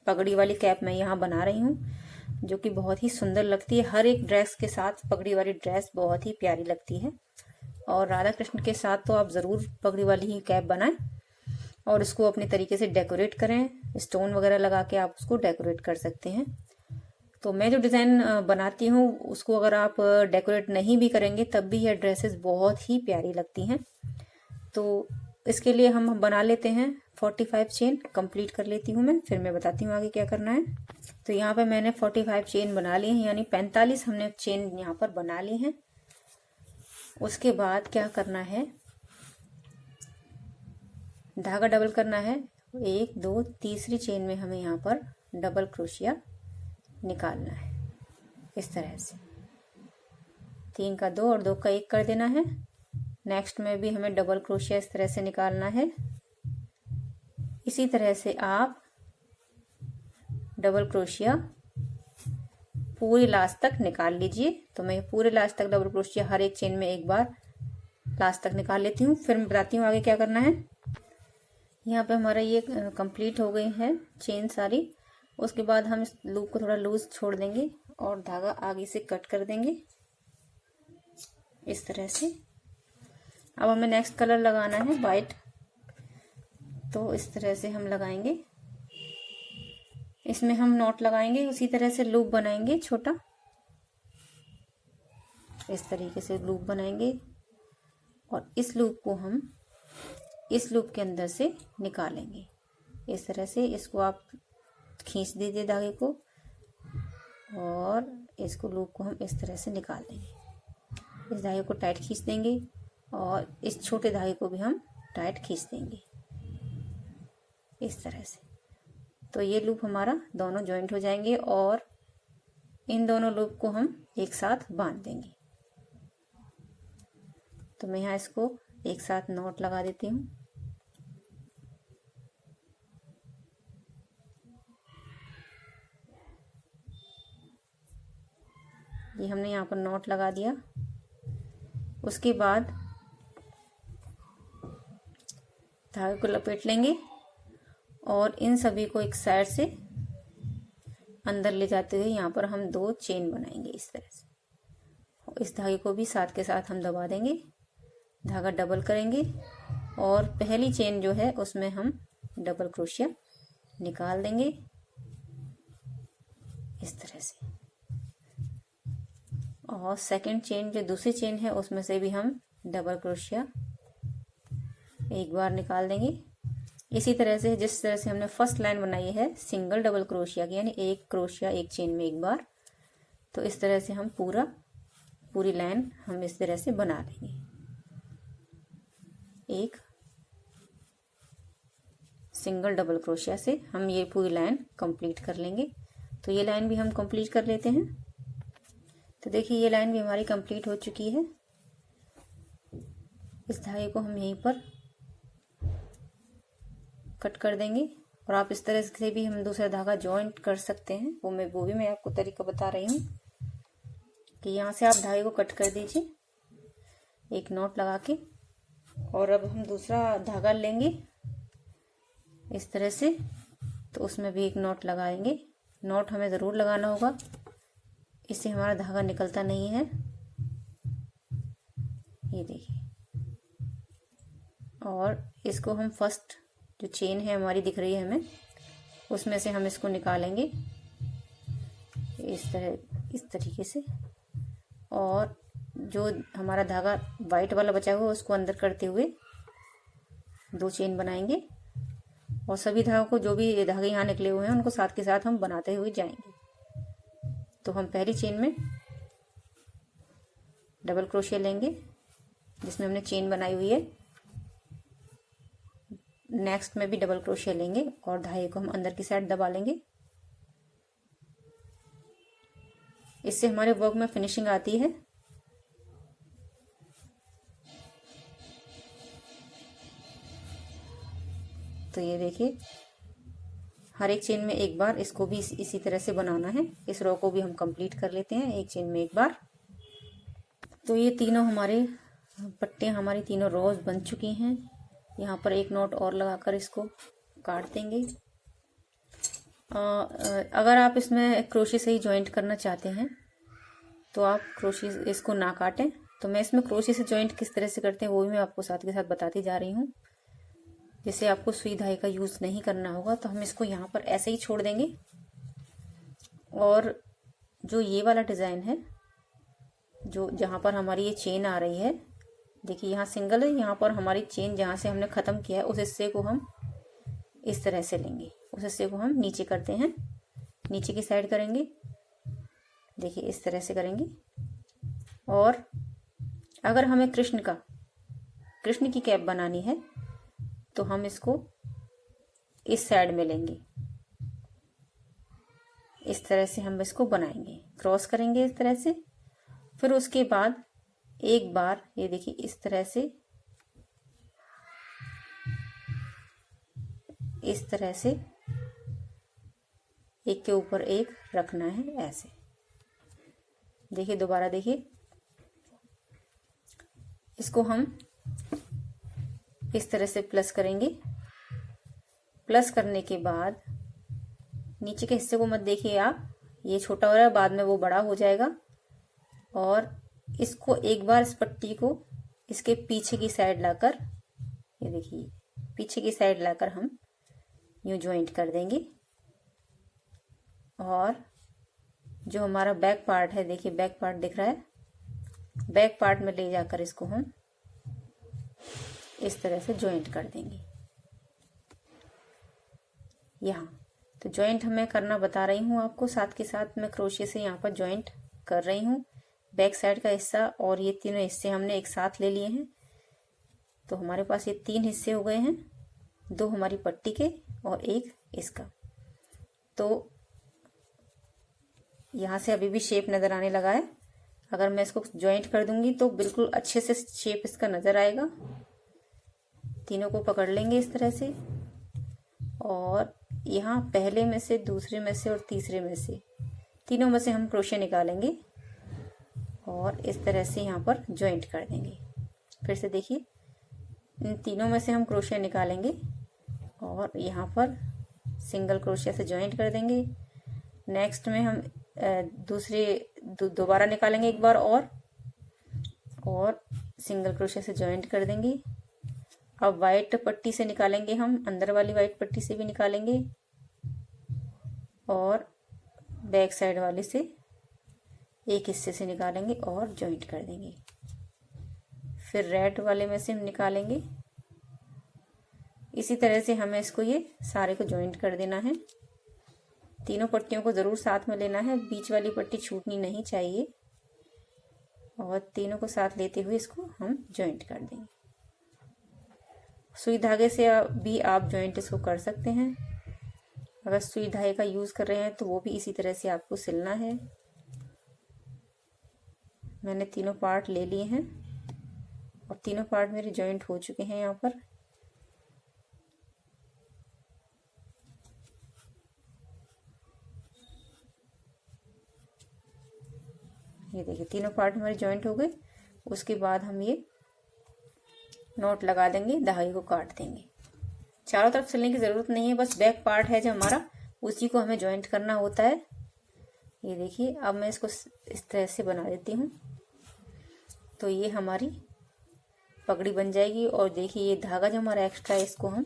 पगड़ी वाली कैप मैं यहाँ बना रही हूँ, जो कि बहुत ही सुंदर लगती है। हर एक ड्रेस के साथ पगड़ी वाली ड्रेस बहुत ही प्यारी लगती है। और राधा कृष्ण के साथ तो आप ज़रूर पगड़ी वाली ही कैप बनाएं और उसको अपने तरीके से डेकोरेट करें। स्टोन वगैरह लगा के आप उसको डेकोरेट कर सकते हैं। तो मैं जो डिज़ाइन बनाती हूँ उसको अगर आप डेकोरेट नहीं भी करेंगे तब भी यह ड्रेसेस बहुत ही प्यारी लगती हैं। तो इसके लिए हम बना लेते हैं 45 चेन। कंप्लीट कर लेती हूँ मैं, फिर मैं बताती हूँ आगे क्या करना है। तो यहाँ पे मैंने 45 चेन बना ली हैं, यानी 45 हमने चेन यहाँ पर बना ली हैं। उसके बाद क्या करना है, धागा डबल करना है। 1 2 तीसरी चेन में हमें यहाँ पर डबल क्रोशिया निकालना है इस तरह से। 3 का 2 और 2 का 1 कर देना है। नेक्स्ट में भी हमें डबल क्रोशिया इस तरह से निकालना है। इसी तरह से आप डबल क्रोशिया पूरी लास्ट तक निकाल लीजिए। तो मैं पूरे लास्ट तक डबल क्रोशिया हर एक चेन में एक बार लास्ट तक निकाल लेती हूँ, फिर मैं बताती हूँ आगे क्या करना है। यहाँ पे हमारा ये कंप्लीट हो गई है चेन सारी। उसके बाद हम इस लूप को थोड़ा लूज छोड़ देंगे और धागा आगे से कट कर देंगे इस तरह से। अब हमें नेक्स्ट कलर लगाना है वाइट, तो इस तरह से हम लगाएंगे। इसमें हम नॉट लगाएंगे, उसी तरह से लूप बनाएंगे छोटा, इस तरीके से लूप बनाएंगे और इस लूप को हम इस लूप के अंदर से निकालेंगे इस तरह से। इसको आप खींच दीजिए धागे को और इसको लूप को हम इस तरह से निकाल देंगे। इस धागे को टाइट खींच देंगे और इस छोटे धागे को भी हम टाइट खींच देंगे इस तरह से। तो ये लूप हमारा दोनों जॉइंट हो जाएंगे और इन दोनों लूप को हम एक साथ बांध देंगे। तो मैं यहाँ इसको एक साथ नॉट लगा देती हूँ। ये हमने यहाँ पर नॉट लगा दिया। उसके बाद धागे को लपेट लेंगे और इन सभी को एक साइड से अंदर ले जाते हुए यहाँ पर हम 2 चेन बनाएंगे इस तरह से। इस धागे को भी साथ के साथ हम दबा देंगे, धागा डबल करेंगे और पहली चेन जो है उसमें हम डबल क्रोशिया निकाल देंगे इस तरह से। और सेकंड चेन जो दूसरी चेन है उसमें से भी हम डबल क्रोशिया एक बार निकाल देंगे। इसी तरह से जिस तरह से हमने फर्स्ट लाइन बनाई है सिंगल डबल क्रोशिया की, यानी एक क्रोशिया एक चेन में एक बार, तो इस तरह से हम पूरी लाइन हम इस तरह से बना लेंगे। एक सिंगल डबल क्रोशिया से हम ये पूरी लाइन कंप्लीट कर लेंगे। तो ये लाइन भी हम कंप्लीट कर लेते हैं। तो देखिए ये लाइन भी हमारी कंप्लीट हो चुकी है। इस धागे को हम यहीं पर कट कर देंगे और आप इस तरह से भी हम दूसरा धागा जॉइंट कर सकते हैं, वो भी मैं आपको तरीका बता रही हूँ कि यहाँ से आप धागे को कट कर दीजिए एक नॉट लगा के। और अब हम दूसरा धागा लेंगे इस तरह से, तो उसमें भी एक नॉट लगाएंगे। नॉट हमें ज़रूर लगाना होगा, इससे हमारा धागा निकलता नहीं है। ये देखिए, और इसको हम फर्स्ट जो चेन है हमारी दिख रही है हमें, उसमें से हम इसको निकालेंगे इस तरीके से। और जो हमारा धागा वाइट वाला बचा हुआ है उसको अंदर करते हुए 2 चेन बनाएंगे और सभी धागों को, जो भी धागे यहाँ निकले हुए हैं, उनको साथ के साथ हम बनाते हुए जाएंगे। तो हम पहली चेन में डबल क्रोशिया लेंगे जिसमें हमने चेन बनाई हुई है, नेक्स्ट में भी डबल क्रोशिया लेंगे और धागे को हम अंदर की साइड दबा लेंगे। इससे हमारे वर्क में फिनिशिंग आती है। तो ये देखिए, हर एक चेन में एक बार इसको भी इसी तरह से बनाना है। इस रो को भी हम कंप्लीट कर लेते हैं एक चेन में एक बार। तो ये तीनों हमारे पट्टियाँ, हमारी तीनों रोज बन चुकी हैं। यहाँ पर एक नॉट और लगाकर इसको काट देंगे। अगर आप इसमें क्रोशे से ही जॉइंट करना चाहते हैं तो आप क्रोशे इसको ना काटें। तो मैं इसमें क्रोशे से जॉइंट किस तरह से करते हैं वो भी मैं आपको साथ के साथ बताती जा रही हूँ, जिससे आपको सुई धागे का यूज़ नहीं करना होगा। तो हम इसको यहाँ पर ऐसे ही छोड़ देंगे और जो ये वाला डिज़ाइन है, जो जहाँ पर हमारी ये चेन आ रही है, देखिए यहाँ सिंगल है, यहाँ पर हमारी चेन जहाँ से हमने ख़त्म किया है उस हिस्से को हम इस तरह से लेंगे। उस हिस्से को हम नीचे करते हैं, नीचे की साइड करेंगे, देखिए इस तरह से करेंगे। और अगर हमें कृष्ण की कैप बनानी है तो हम इसको इस साइड में लेंगे, इस तरह से हम इसको बनाएंगे, क्रॉस करेंगे इस तरह से। फिर उसके बाद एक बार ये देखिए इस तरह से, इस तरह से एक के ऊपर एक रखना है ऐसे। देखिए दोबारा देखिए, इसको हम इस तरह से प्लस करेंगे। प्लस करने के बाद नीचे के हिस्से को मत देखिए आप, ये छोटा हो रहा है, बाद में वो बड़ा हो जाएगा। और इसको एक बार इस पट्टी को इसके पीछे की साइड लाकर, ये देखिए पीछे की साइड लाकर हम यूं ज्वाइंट कर देंगे। और जो हमारा बैक पार्ट है, देखिए बैक पार्ट दिख रहा है, बैक पार्ट में ले जाकर इसको हम इस तरह से ज्वाइंट कर देंगे यहाँ। तो ज्वाइंट हमें करना बता रही हूँ आपको, साथ के साथ मैं क्रोशिया से यहाँ पर ज्वाइंट कर रही हूँ। बैक साइड का हिस्सा और ये तीनों हिस्से हमने एक साथ ले लिए हैं। तो हमारे पास ये 3 हिस्से हो गए हैं, 2 हमारी पट्टी के और 1 इसका। तो यहाँ से अभी भी शेप नज़र आने लगा है। अगर मैं इसको ज्वाइंट कर दूंगी तो बिल्कुल अच्छे से शेप इसका नज़र आएगा। तीनों को पकड़ लेंगे इस तरह से, और यहाँ पहले में से, दूसरे में से और तीसरे में से, तीनों में से हम क्रोशिया निकालेंगे और इस तरह से यहाँ पर ज्वाइंट कर देंगे। फिर से देखिए, इन तीनों में से हम क्रोशिया निकालेंगे और यहाँ पर सिंगल क्रोशिया से ज्वाइंट कर देंगे। नेक्स्ट में हम दूसरे दोबारा निकालेंगे एक बार और सिंगल क्रोशिया से ज्वाइंट कर देंगे। अब वाइट पट्टी से निकालेंगे हम, अंदर वाली वाइट पट्टी से भी निकालेंगे और बैक साइड वाले से एक हिस्से से निकालेंगे और ज्वाइंट कर देंगे। फिर रेड वाले में से हम निकालेंगे। इसी तरह से हमें इसको ये सारे को ज्वाइंट कर देना है। तीनों पट्टियों को जरूर साथ में लेना है, बीच वाली पट्टी छूटनी नहीं चाहिए, और तीनों को साथ लेते हुए इसको हम ज्वाइंट कर देंगे। सुई धागे से भी आप ज्वाइंट इसको कर सकते हैं। अगर सुई धागे का यूज कर रहे हैं तो वो भी इसी तरह से आपको सिलना है। मैंने तीनों पार्ट ले लिए हैं और तीनों पार्ट मेरे ज्वाइंट हो चुके हैं। यहाँ पर ये देखिए तीनों पार्ट हमारे ज्वाइंट हो गए। उसके बाद हम ये नॉट लगा देंगे, धागे को काट देंगे। चारों तरफ सिलने की जरूरत नहीं है, बस बैक पार्ट है जो हमारा, उसी को हमें ज्वाइंट करना होता है। ये देखिए, अब मैं इसको इस तरह से बना देती हूँ तो ये हमारी पगड़ी बन जाएगी। और देखिए ये धागा जो हमारा एक्स्ट्रा है, इसको हम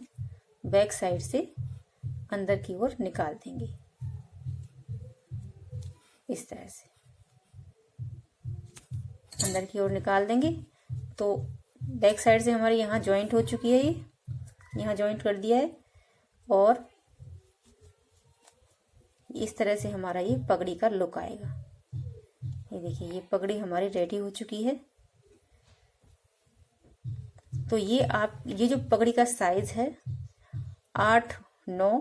बैक साइड से अंदर की ओर निकाल देंगे इस तरह से, अंदर की ओर निकाल देंगे। तो बैक साइड से हमारी यहाँ ज्वाइंट हो चुकी है, ये यहाँ ज्वाइंट कर दिया है, और इस तरह से हमारा ये पगड़ी का लुक आएगा। ये देखिए ये पगड़ी हमारी रेडी हो चुकी है। तो ये जो पगड़ी का साइज है 8-9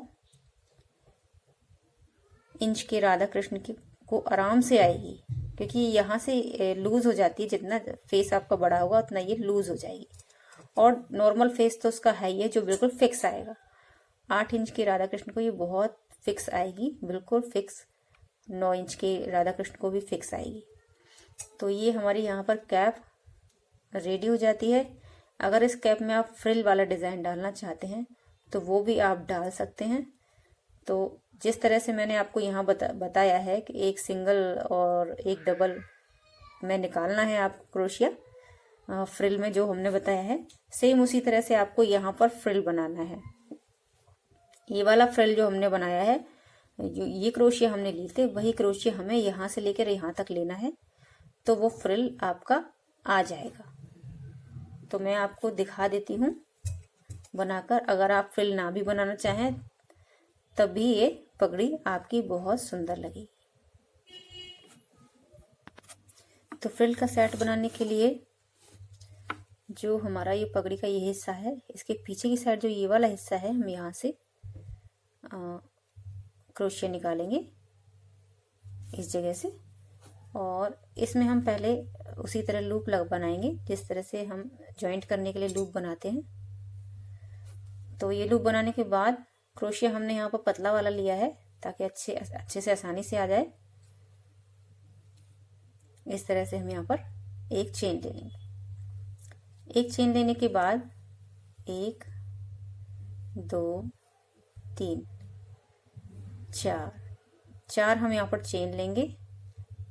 इंच के राधा कृष्ण की को आराम से आएगी, क्योंकि यहाँ से लूज हो जाती है। जितना फेस आपका बड़ा होगा उतना ये लूज हो जाएगी, और नॉर्मल फेस तो उसका है ही है जो बिल्कुल फिक्स आएगा। 8 इंच के राधा कृष्ण को ये बहुत फिक्स आएगी, बिल्कुल फिक्स। 9 इंच के राधा कृष्ण को भी फिक्स आएगी। तो ये हमारी यहाँ पर कैप रेडी हो जाती है। अगर इस कैप में आप फ्रिल वाला डिज़ाइन डालना चाहते हैं तो वो भी आप डाल सकते हैं। तो जिस तरह से मैंने आपको यहाँ बताया है कि एक सिंगल और एक डबल में निकालना है आपको क्रोशिया फ्रिल में, जो हमने बताया है, सेम उसी तरह से आपको यहाँ पर फ्रिल बनाना है। ये वाला फ्रिल जो हमने बनाया है, जो ये क्रोशिया हमने लिए थे, वही क्रोशिया हमें यहाँ से लेकर यहाँ तक लेना है, तो वो फ्रिल आपका आ जाएगा। तो मैं आपको दिखा देती हूँ बनाकर। अगर आप फ्रिल ना भी बनाना चाहें तब भी ये पगड़ी आपकी बहुत सुंदर लगेगी। तो फ्रिल का सेट बनाने के लिए जो हमारा ये पगड़ी का ये हिस्सा है, इसके पीछे की साइड जो ये वाला हिस्सा है, हम यहाँ से क्रोशिया निकालेंगे इस जगह से, और इसमें हम पहले उसी तरह लूप बनाएंगे जिस तरह से हम जॉइंट करने के लिए लूप बनाते हैं। तो ये लूप बनाने के बाद क्रोशिया हमने यहाँ पर पतला वाला लिया है ताकि अच्छे से आसानी से आ जाए। इस तरह से हम यहाँ पर एक चेन ले लेंगे। एक चेन लेने के बाद 1 2 3 4 हम यहाँ पर चेन लेंगे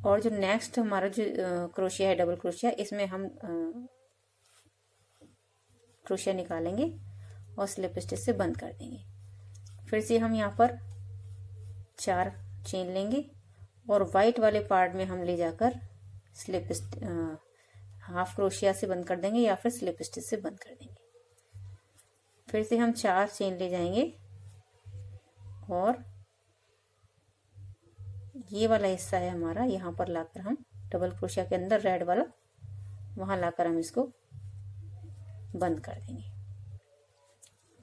और जो नेक्स्ट हमारा जो क्रोशिया है डबल क्रोशिया, इसमें हम क्रोशिया निकालेंगे और स्लिप स्टिच से बंद कर देंगे। फिर से हम यहाँ पर 4 चेन लेंगे और वाइट वाले पार्ट में हम ले जाकर स्लिप हाफ क्रोशिया से बंद कर देंगे या फिर स्लिप स्टिच से बंद कर देंगे। फिर से हम 4 चेन ले जाएंगे और ये वाला हिस्सा है हमारा, यहाँ पर लाकर हम डबल क्रोशिया के अंदर रेड वाला, वहां लाकर हम इसको बंद कर देंगे।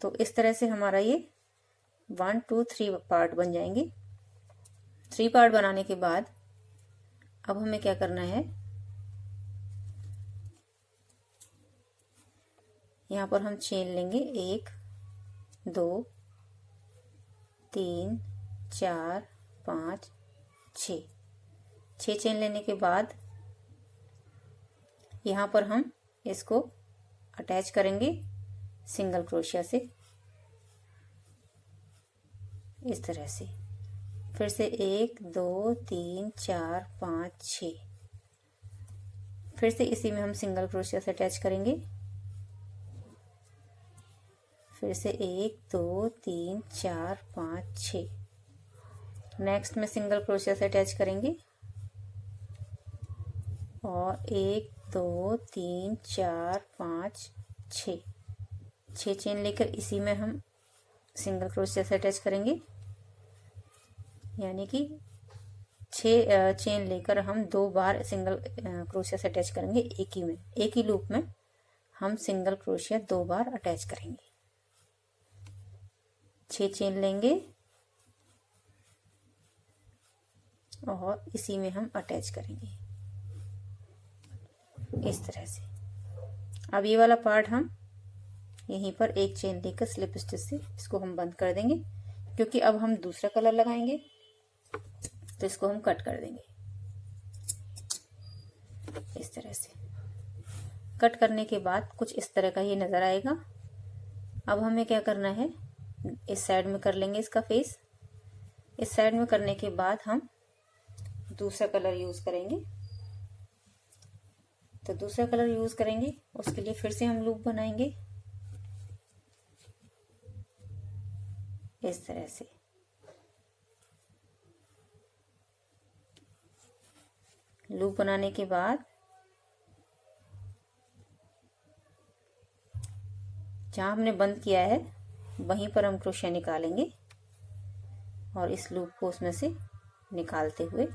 तो इस तरह से हमारा ये 1 2 3 पार्ट बन जाएंगे। 3 पार्ट बनाने के बाद अब हमें क्या करना है, यहाँ पर हम चेन लेंगे 1 2 3 4 5 6 चेन लेने के बाद यहाँ पर हम इसको अटैच करेंगे सिंगल क्रोशिया से इस तरह से। फिर से 1 2 3 4 5 6, फिर से इसी में हम सिंगल क्रोशिया से अटैच करेंगे। फिर से 1 2 3 4 5 6, नेक्स्ट में सिंगल क्रोशिया से अटैच करेंगे और 1 2 3 4 5 6 चेन लेकर इसी में हम सिंगल क्रोशिया से अटैच करेंगे, यानी कि 6 चेन लेकर हम 2 बार सिंगल क्रोशिया से अटैच करेंगे। एक ही लूप में हम सिंगल क्रोशिया 2 बार अटैच करेंगे। 6 चेन लेंगे और इसी में हम अटैच करेंगे इस तरह से। अब ये वाला पार्ट हम यहीं पर एक चेन लेकर स्लिप स्टिच से इसको हम बंद कर देंगे, क्योंकि अब हम दूसरा कलर लगाएंगे तो इसको हम कट कर देंगे इस तरह से। कट करने के बाद कुछ इस तरह का ये नजर आएगा। अब हमें क्या करना है, इस साइड में कर लेंगे इसका फेस। इस साइड में करने के बाद हम दूसरा कलर यूज करेंगे। तो दूसरा कलर यूज करेंगे, उसके लिए फिर से हम लूप बनाएंगे इस तरह से। लूप बनाने के बाद जहां हमने बंद किया है वहीं पर हम क्रोशिया निकालेंगे और इस लूप को उसमें से निकालते हुए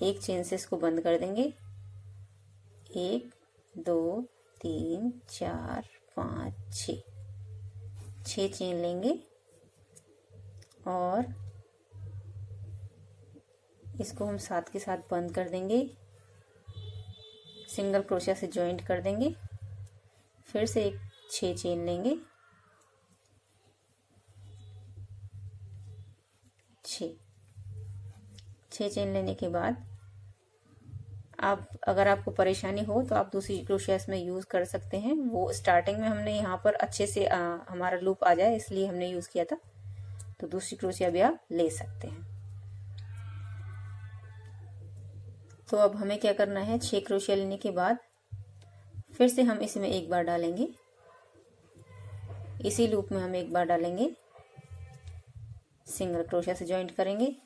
एक चेन से इसको बंद कर देंगे। 1 2 3 4 5 6 चेन लेंगे और इसको हम साथ के साथ बंद कर देंगे, सिंगल क्रोशिया से जॉइंट कर देंगे। फिर से एक 6 चेन लेंगे, 6 चेन लेने के बाद आप अगर आपको परेशानी हो तो आप दूसरी क्रोशिया इसमें यूज कर सकते हैं। वो स्टार्टिंग में हमने यहाँ पर अच्छे से हमारा लूप आ जाए इसलिए हमने यूज किया था, तो दूसरी क्रोशिया भी आप ले सकते हैं। तो अब हमें क्या करना है, 6 क्रोशिया लेने के बाद फिर से हम इसमें एक बार डालेंगे, इसी लूप में हम एक बार डालेंगे, सिंगल क्रोशिया से जॉइंट करेंगे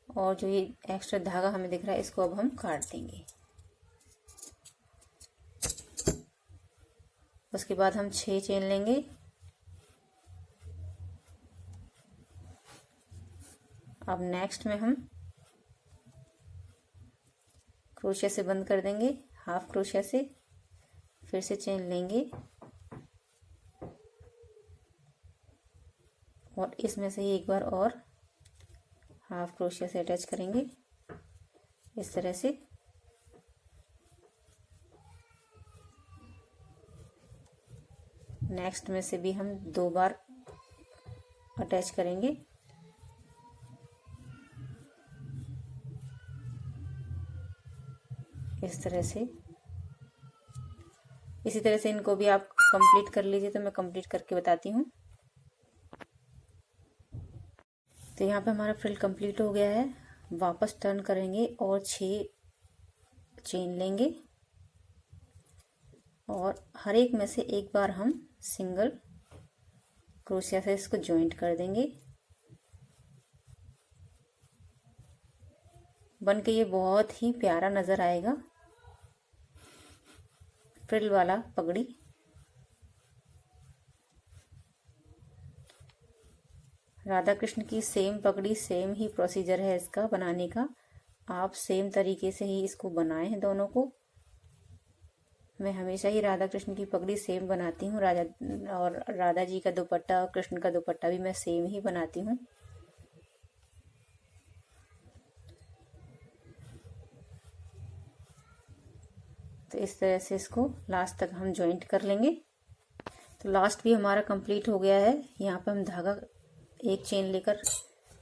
और जो ये एक्स्ट्रा धागा हमें दिख रहा है इसको अब हम काट देंगे। उसके बाद हम 6 चेन लेंगे, अब नेक्स्ट में हम क्रोशिया से बंद कर देंगे, हाफ क्रोशिया से। फिर से चेन लेंगे और इसमें से ही एक बार और हाफ क्रोशिया से अटैच करेंगे इस तरह से। नेक्स्ट में से भी हम 2 बार अटैच करेंगे इस तरह से, इसी तरह से इनको भी आप कंप्लीट कर लीजिए। तो मैं कंप्लीट करके बताती हूँ। तो यहाँ पे हमारा फ्रिल कंप्लीट हो गया है। वापस टर्न करेंगे और 6 चेन लेंगे और हर एक में से एक बार हम सिंगल क्रोशिया से इसको ज्वाइंट कर देंगे। बन के ये बहुत ही प्यारा नजर आएगा फ्रिल वाला पगड़ी। राधा कृष्ण की सेम पगड़ी, सेम ही प्रोसीजर है इसका बनाने का। आप सेम तरीके से ही इसको बनाए हैं दोनों को। मैं हमेशा ही राधा कृष्ण की पगड़ी सेम बनाती हूँ। राधा जी का दुपट्टा, कृष्ण का दुपट्टा भी मैं सेम ही बनाती हूँ। तो इस तरह से इसको लास्ट तक हम ज्वाइंट कर लेंगे। तो लास्ट भी हमारा कंप्लीट हो गया है। यहाँ पे हम धागा एक चेन लेकर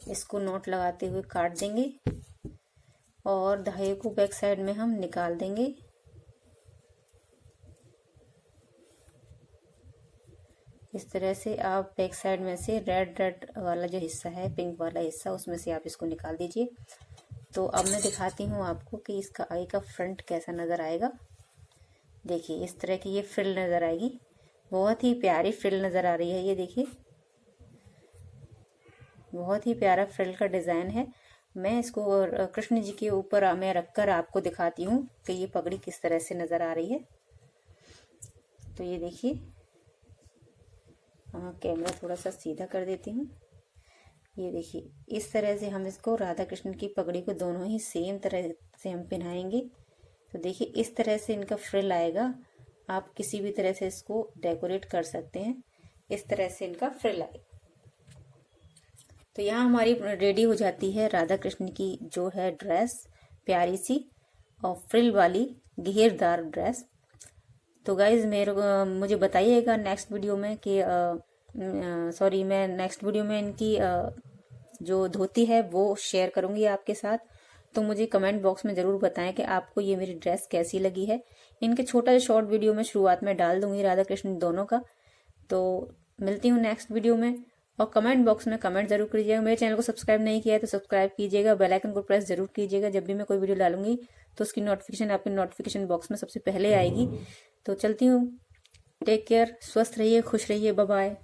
इसको नॉट लगाते हुए काट देंगे और धागे को बैक साइड में हम निकाल देंगे। इस तरह से आप बैक साइड में से रेड वाला जो हिस्सा है, पिंक वाला हिस्सा, उसमें से आप इसको निकाल दीजिए। तो अब मैं दिखाती हूँ आपको कि इसका आगे का फ्रंट कैसा नजर आएगा। देखिए इस तरह की ये फ्रिल नजर आएगी। बहुत ही प्यारी फ्रिल नजर आ रही है। ये देखिए बहुत ही प्यारा फ्रिल का डिजाइन है। मैं इसको कृष्ण जी के ऊपर मैं रखकर आपको दिखाती हूँ कि ये पगड़ी किस तरह से नजर आ रही है। तो ये देखिए, कैमरा थोड़ा सा सीधा कर देती हूँ। ये देखिए इस तरह से हम इसको राधा कृष्ण की पगड़ी को दोनों ही सेम तरह से हम पहनाएंगे। तो देखिए इस तरह से इनका फ्रिल आएगा। आप किसी भी तरह से इसको डेकोरेट कर सकते हैं। इस तरह से इनका फ्रिल आएगा। तो यहाँ हमारी रेडी हो जाती है राधा कृष्ण की जो है ड्रेस, प्यारी सी और फ्रिल वाली घेरदार ड्रेस। तो गाइज मुझे बताइएगा नेक्स्ट वीडियो में कि मैं नेक्स्ट वीडियो में इनकी जो धोती है वो शेयर करूंगी आपके साथ। तो मुझे कमेंट बॉक्स में ज़रूर बताएं कि आपको ये मेरी ड्रेस कैसी लगी है। इनके छोटा शॉर्ट वीडियो में शुरुआत में डाल दूंगी राधा कृष्ण दोनों का। तो मिलती हूँ नेक्स्ट वीडियो में। और कमेंट बॉक्स में कमेंट जरूर कीजिएगा। मेरे चैनल को सब्सक्राइब नहीं किया है तो सब्सक्राइब कीजिएगा। बेल आइकन को प्रेस जरूर कीजिएगा। जब भी मैं कोई वीडियो डालूंगी तो उसकी नोटिफिकेशन आपके नोटिफिकेशन बॉक्स में सबसे पहले आएगी। तो चलती हूँ। टेक केयर, स्वस्थ रहिए, खुश रहिए, बाय बाय।